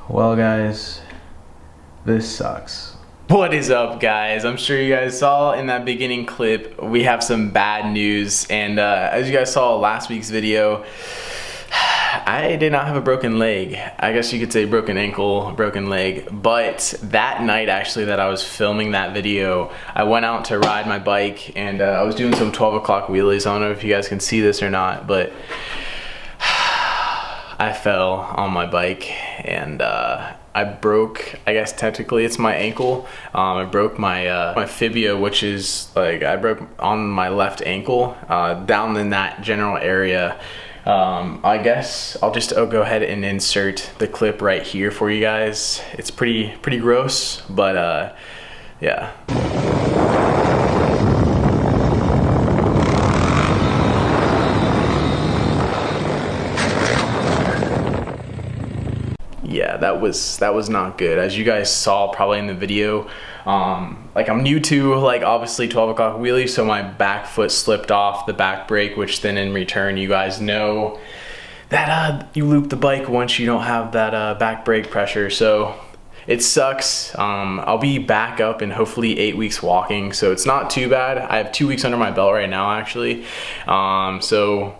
Well guys, this sucks. What is up guys? I'm sure you guys saw in that beginning clip, we have some bad news, and as you guys saw last week's video, I did not have a broken leg. I guess you could say broken ankle, broken leg, but that night actually that I was filming that video, I went out to ride my bike and I was doing some 12 o'clock wheelies. I don't know if you guys can see this or not, but I fell on my bike and I broke, I guess technically it's my ankle. I broke my fibia, which is like, I broke on my left ankle, down in that general area. I guess I'll just go ahead and insert the clip right here for you guys. It's pretty gross, but yeah. Yeah, that was not good. As you guys saw probably in the video, like I'm new to like obviously 12 o'clock wheelie, so my back foot slipped off the back brake, which then in return you guys know that you loop the bike once you don't have that back brake pressure, so it sucks. I'll be back up in hopefully 8 weeks walking, so it's not too bad. I have 2 weeks under my belt right now actually, so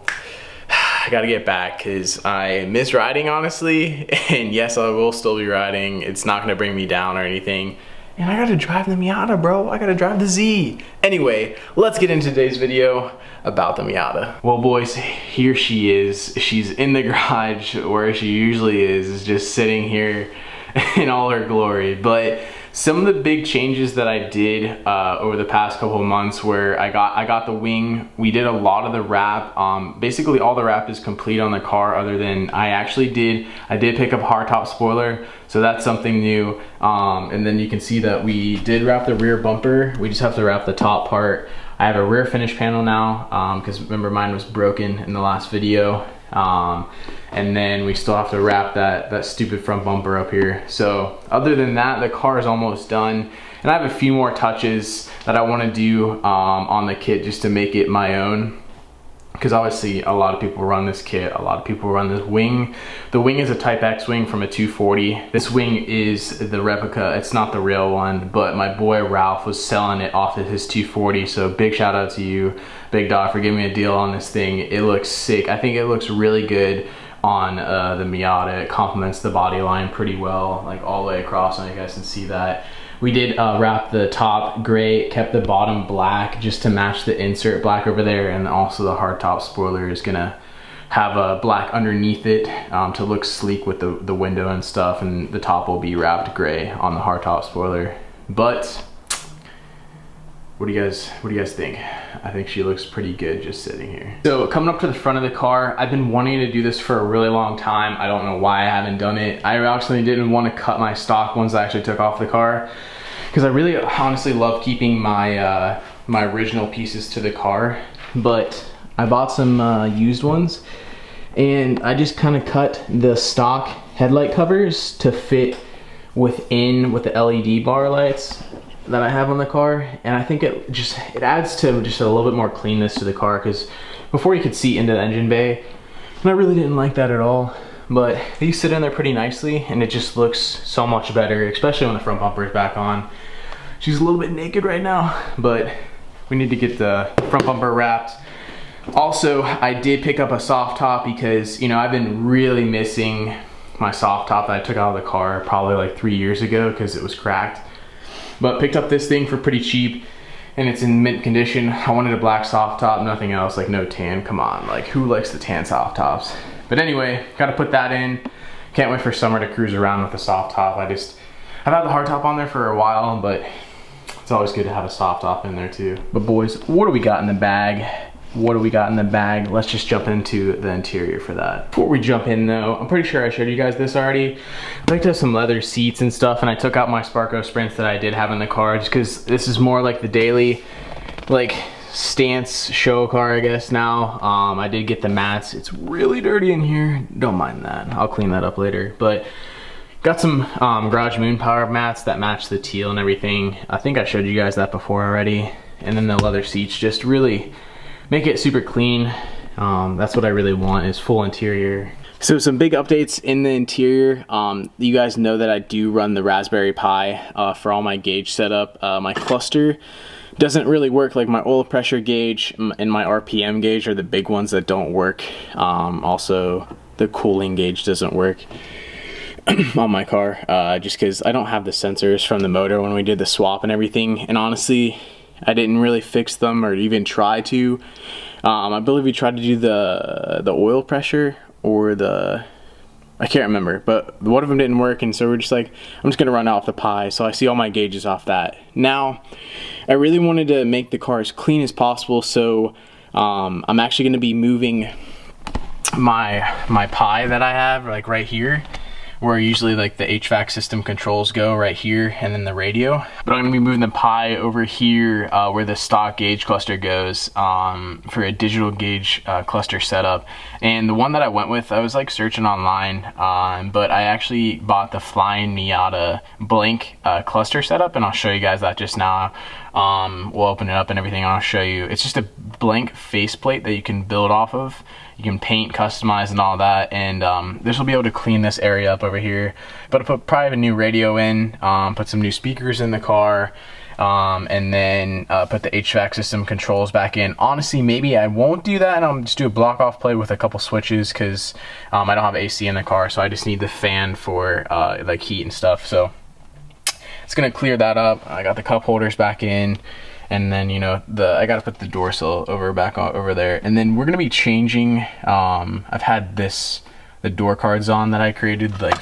I gotta get back because I miss riding honestly, and yes, I will still be riding. It's not gonna bring me down or anything. And I gotta drive the Miata, bro. I gotta drive the Z. Anyway, let's get into today's video about the Miata. Well boys, here she is. She's in the garage where she usually is just sitting here in all her glory. But some of the big changes that I did over the past couple of months, where I got the wing, we did a lot of the wrap. Basically all the wrap is complete on the car, other than I did pick up a hardtop spoiler, so that's something new. And then you can see that we did wrap the rear bumper. We just have to wrap the top part. I have a rear finish panel now, because remember mine was broken in the last video. And then we still have to wrap that stupid front bumper up here. So other than that, the car is almost done, and I have a few more touches that I want to do on the kit just to make it my own, because obviously a lot of people run this kit, a lot of people run this wing. The wing is a Type X wing from a 240. This wing is the replica, it's not the real one, but my boy Ralph was selling it off of his 240, so big shout out to you, big dog, for giving me a deal on this thing. It looks sick. I think it looks really good on the Miata. It complements the body line pretty well, like all the way across, and you guys can see that. We did wrap the top gray, kept the bottom black just to match the insert black over there, and also the hardtop spoiler is gonna have a black underneath it to look sleek with the window and stuff, and the top will be wrapped gray on the hardtop spoiler. But what do you guys think? I think she looks pretty good just sitting here. So coming up to the front of the car, I've been wanting to do this for a really long time. I don't know why I haven't done it. I actually didn't want to cut my stock ones I actually took off the car, because I really honestly love keeping my my original pieces to the car. But I bought some used ones, and I just kind of cut the stock headlight covers to fit within with the LED bar lights that I have on the car, and I think it adds to just a little bit more cleanness to the car, because before you could see into the engine bay, and I really didn't like that at all. But these sit in there pretty nicely, and it just looks so much better, especially when the front bumper is back on. She's a little bit naked right now, but we need to get the front bumper wrapped. Also, I did pick up a soft top because, you know, I've been really missing my soft top that I took out of the car probably like 3 years ago because it was cracked. But picked up this thing for pretty cheap, and it's in mint condition. I wanted a black soft top, nothing else, like no tan, come on, like who likes the tan soft tops? But anyway, gotta put that in. Can't wait for summer to cruise around with the soft top. I've had the hard top on there for a while, but it's always good to have a soft top in there too. But boys, what do we got in the bag? What do we got in the bag? Let's just jump into the interior for that. Before we jump in though, I'm pretty sure I showed you guys this already. I like to have some leather seats and stuff, and I took out my Sparco Sprints that I did have in the car just because this is more like the daily like stance show car, I guess now. I did get the mats. It's really dirty in here. Don't mind that. I'll clean that up later. But got some Garage Moon Power mats that match the teal and everything. I think I showed you guys that before already. And then the leather seats just really make it super clean. That's what I really want, is full interior. So some big updates in the interior. You guys know that I do run the Raspberry Pi for all my gauge setup. My cluster doesn't really work. Like my oil pressure gauge and my RPM gauge are the big ones that don't work. Also, the cooling gauge doesn't work on my car, just because I don't have the sensors from the motor when we did the swap and everything. And honestly, I didn't really fix them or even try to. I believe we tried to do the oil pressure or I can't remember, but one of them didn't work, and so we're just like, I'm just gonna run off the Pi, so I see all my gauges off that. Now, I really wanted to make the car as clean as possible, so I'm actually gonna be moving my Pi that I have, like right here, where usually like the HVAC system controls go, right here, and then the radio. But I'm gonna be moving the Pi over here where the stock gauge cluster goes for a digital gauge cluster setup. And the one that I went with, I was like searching online, but I actually bought the Flying Miata blank cluster setup, and I'll show you guys that just now. We'll open it up and everything, and I'll show you. It's just a blank faceplate that you can build off of. You can paint, customize, and all that, and this will be able to clean this area up over here. But I'll probably have a new radio in, put some new speakers in the car, and then put the HVAC system controls back in. Honestly, maybe I won't do that, and I'll just do a block off play with a couple switches, because I don't have AC in the car, so I just need the fan for like heat and stuff. So it's gonna clear that up. I got the cup holders back in. And then, you know, I gotta put the door sill back over there. And then we're gonna be changing, I've had the door cards on that I created, like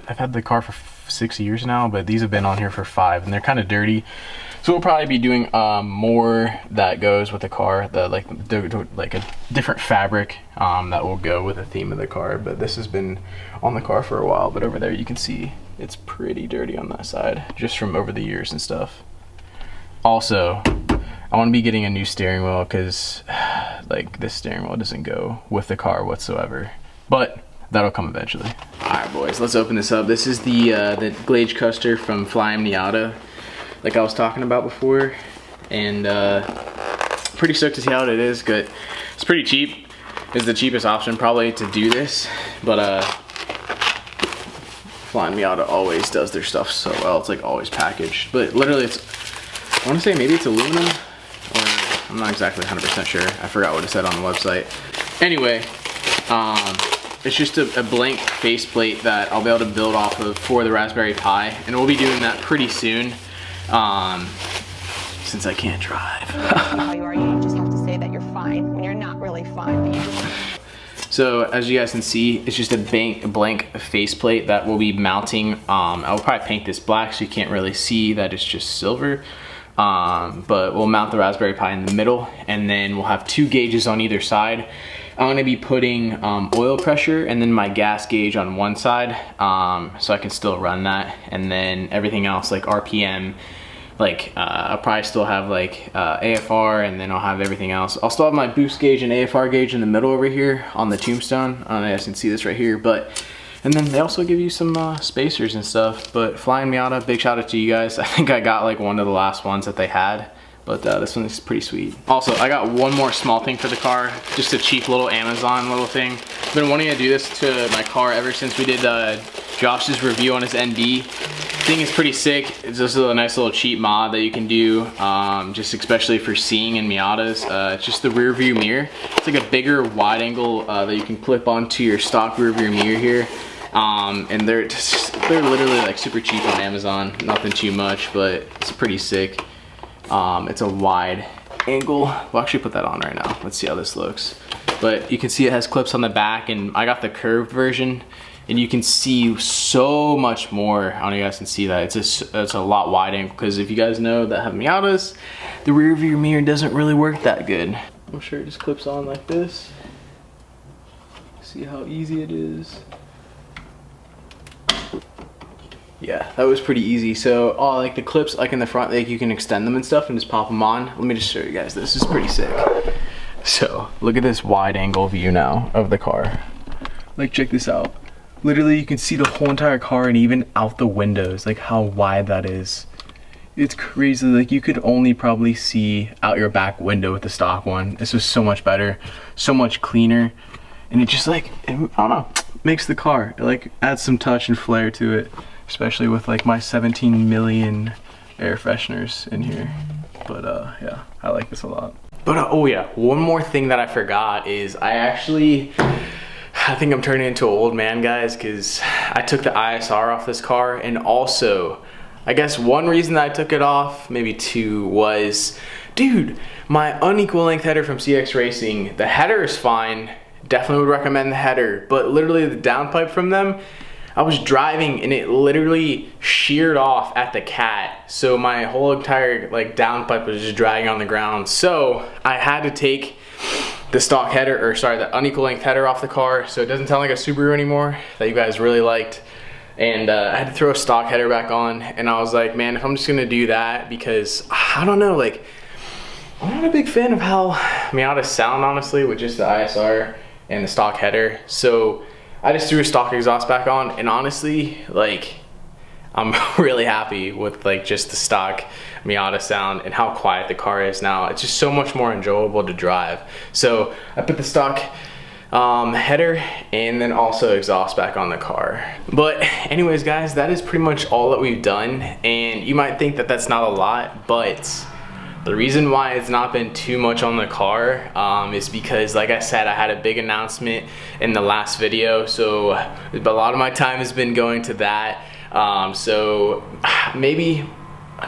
I've had the car for 6 years now, but these have been on here for 5, and they're kind of dirty. So we'll probably be doing more that goes with the car, like a different fabric that will go with the theme of the car. But this has been on the car for a while, but over there you can see it's pretty dirty on that side, just from over the years and stuff. Also, I want to be getting a new steering wheel, because like this steering wheel doesn't go with the car whatsoever, but that'll come eventually. Alright boys, let's open this up. This is the gauge cluster from Flying Miata, like I was talking about before, and pretty stoked to see how it is. Good, it's pretty cheap. It's the cheapest option probably to do this, but Flying Miata always does their stuff so well. It's like always packaged, but literally I want to say maybe it's aluminum, or I'm not exactly 100% sure. I forgot what it said on the website. Anyway, it's just a blank faceplate that I'll be able to build off of for the Raspberry Pi, and we'll be doing that pretty soon, since I can't drive. How you are, you just have to say that you're fine when you're not really fine. But you just... So as you guys can see, it's just a blank faceplate that we'll be mounting. I'll probably paint this black so you can't really see that it's just silver. But we'll mount the Raspberry Pi in the middle, and then we'll have 2 gauges on either side. I'm gonna be putting oil pressure and then my gas gauge on one side, so I can still run that, and then everything else like RPM, like I'll probably still have like AFR, and then I'll have everything else. I'll still have my boost gauge and AFR gauge in the middle over here on the tombstone. I don't know if you guys can see this right here, but and then they also give you some spacers and stuff. But Flying Miata, big shout out to you guys. I think I got like one of the last ones that they had, but this one is pretty sweet. Also, I got one more small thing for the car, just a cheap little Amazon little thing. I've been wanting to do this to my car ever since we did Josh's review on his ND. Thing is pretty sick. It's just a nice little cheap mod that you can do, just especially for seeing in Miatas. It's just the rear view mirror. It's like a bigger wide angle that you can clip onto your stock rear view mirror here. And they're literally like super cheap on Amazon. Nothing too much, but it's pretty sick. It's a wide angle. We'll actually put that on right now. Let's see how this looks. But you can see it has clips on the back, and I got the curved version, and you can see so much more. I don't know if you guys can see that. It's a lot wide angle, because if you guys know that have Miatas, the rear view mirror doesn't really work that good. I'm sure it just clips on like this. See how easy it is. Yeah, that was pretty easy. So, like the clips, like in the front, like you can extend them and stuff and just pop them on. Let me just show you guys. This is pretty sick. So, look at this wide angle view now of the car. Like, check this out. Literally, you can see the whole entire car, and even out the windows, like how wide that is. It's crazy. Like, you could only probably see out your back window with the stock one. This was so much better, so much cleaner, and it just like, I don't know. makes the car. It like adds some touch and flair to it, especially with like my 17 million air fresheners in here. But yeah, I like this a lot. But oh yeah, one more thing that I forgot is I think I'm turning into an old man, guys, because I took the ISR off this car, and also I guess one reason that I took it off, maybe two, was, dude, my unequal length header from CX Racing, the header is fine, definitely would recommend the header, but literally the downpipe from them, I was driving and it literally sheared off at the cat, so my whole entire like downpipe was just dragging on the ground. So I had to take the stock header, or sorry, the unequal length header off the car, so it doesn't sound like a Subaru anymore, that you guys really liked. And I had to throw a stock header back on, and I was like, man, if I'm just gonna do that, because I don't know, like, I'm not a big fan of how Miata sound, honestly, with just the ISR and the stock header. So I just threw a stock exhaust back on, and honestly, like, I'm really happy with like just the stock Miata sound and how quiet the car is now. It's just so much more enjoyable to drive. So I put the stock header and then also exhaust back on the car. But anyways, guys, that is pretty much all that we've done, and you might think that that's not a lot, but the reason why it's not been too much on the car is because, like I said, I had a big announcement in the last video, so a lot of my time has been going to that. So maybe,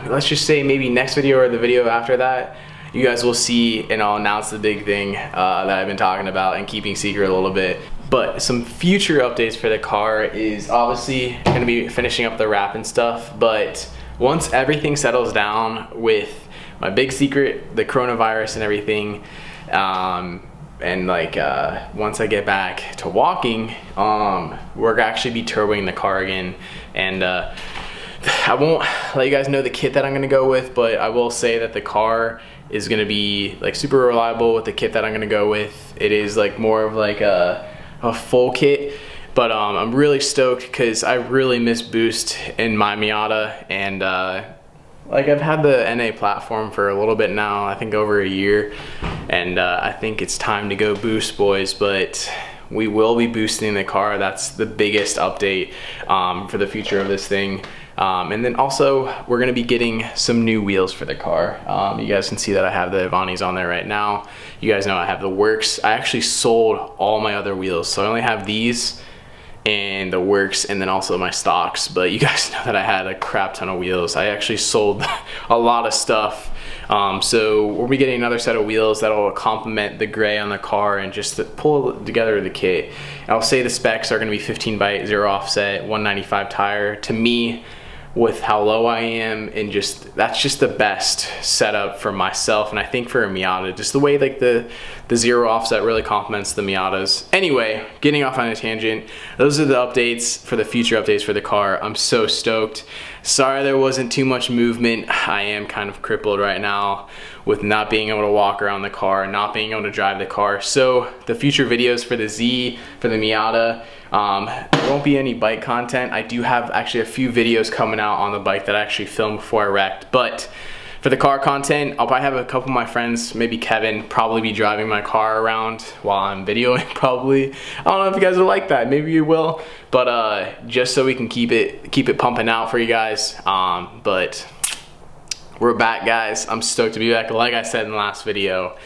let's just say maybe next video or the video after that, you guys will see, and I'll announce the big thing that I've been talking about and keeping secret a little bit. But some future updates for the car is obviously going to be finishing up the wrap and stuff, but once everything settles down with my big secret, the coronavirus and everything, and like once I get back to walking, we're actually be turboing the car again, and I won't let you guys know the kit that I'm gonna go with, but I will say that the car is gonna be like super reliable with the kit that I'm gonna go with. It is like more of like a full kit, but I'm really stoked because I really miss boost in my Miata, and like I've had the NA platform for a little bit now, I think over a year, and I think it's time to go boost, boys. But we will be boosting the car. That's the biggest update for the future of this thing. And then also we're gonna be getting some new wheels for the car. You guys can see that I have the Avantis on there right now. You guys know I have the Works. I actually sold all my other wheels, so I only have these and the Works, and then also my stocks. But you guys know that I had a crap ton of wheels. I actually sold a lot of stuff. So we'll be getting another set of wheels that'll complement the gray on the car and just to pull together the kit. I'll say the specs are gonna be 15/8 0 offset, 195 tire. To me, with how low I am, and just that's just the best setup for myself, and I think for a Miata, just the way like the 0 offset really complements the Miatas. Anyway, getting off on a tangent, those are the updates for the future updates for the car. I'm so stoked. Sorry there wasn't too much movement. I am kind of crippled right now with not being able to walk around the car, not being able to drive the car. So the future videos for the Z, for the Miata, there won't be any bike content. I do have actually a few videos coming out on the bike that I actually filmed before I wrecked, but for the car content, I'll probably have a couple of my friends, maybe Kevin, probably be driving my car around while I'm videoing, probably. I don't know if you guys will like that, maybe you will, but just so we can keep it pumping out for you guys. But we're back, guys. I'm stoked to be back, like I said in the last video.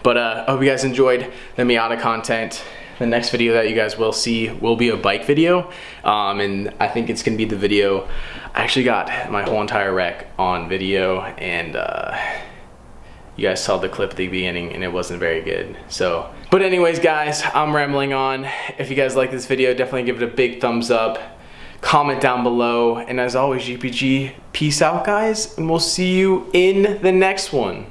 But I hope you guys enjoyed the Miata content. The next video that you guys will see will be a bike video, and I think it's gonna be the video. I actually got my whole entire wreck on video, and you guys saw the clip at the beginning and it wasn't very good. So, but anyways, guys, I'm rambling on. If you guys like this video, definitely give it a big thumbs up, comment down below, and as always, GPG, peace out, guys, and we'll see you in the next one.